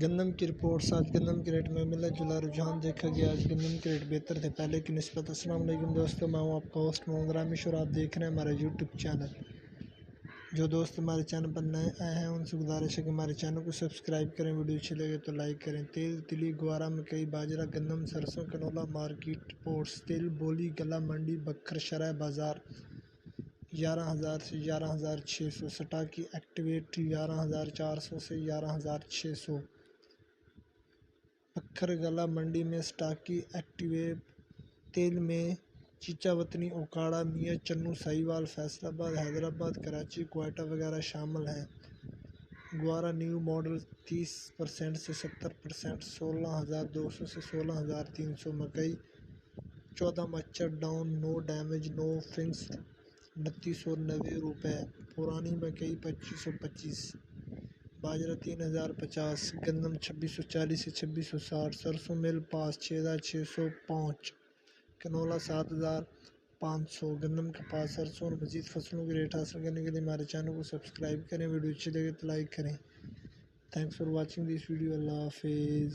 گندم کی رپورٹس۔ آج گندم کے ریٹ میں ملا جلا رجحان دیکھا گیا۔ آج گندم کے ریٹ بہتر تھے پہلے کی نسبت۔ السلام علیکم دوستو، میں ہوں آپ کا ہوسٹ محمد رامیش اور آپ دیکھ رہے ہیں ہمارا یوٹیوب چینل۔ جو دوست ہمارے چینل پر نئے آئے ہیں ان سے گزارش ہے کہ ہمارے چینل کو سبسکرائب کریں، ویڈیو اچھی لگے تو لائک کریں۔ تیل، تلی، گوارا، مکئی، باجرہ، گندم، سرسوں، کنولا مارکیٹ رپورٹس۔ تیل بولی گلا منڈی بکھر شرح بازار 11,000 سے 11,600، سٹاکی ایکٹیویٹ 11,400 سے 11,600۔ بکھر گلا منڈی میں سٹاکی ایکٹیویٹ تیل میں چیچا وطنی، اوکاڑا، میاں چنو، ساہیوال، فیصل آباد، حیدرآباد، کراچی، کوئٹہ وغیرہ شامل ہیں۔ گوارا نیو ماڈل 30% سے 70%، 16,200 سے 16,300۔ مکئی 14 مچر ڈاؤن، نو ڈیمیج، نو فنگس 2990 روپے۔ پرانی مکئی 2525۔ باجرہ 3,050۔ گندم 2640 سے 2660۔ سرسوں مل پاس 6,605۔ کنولا 7,500۔ گندم کپاس، سرسوں اور مزید فصلوں کے ریٹ حاصل کرنے کے لیے ہمارے چینل کو سبسکرائب کریں، ویڈیو اچھی لگے تو لائک کریں۔ Thanks for watching this video. اللہ حافظ۔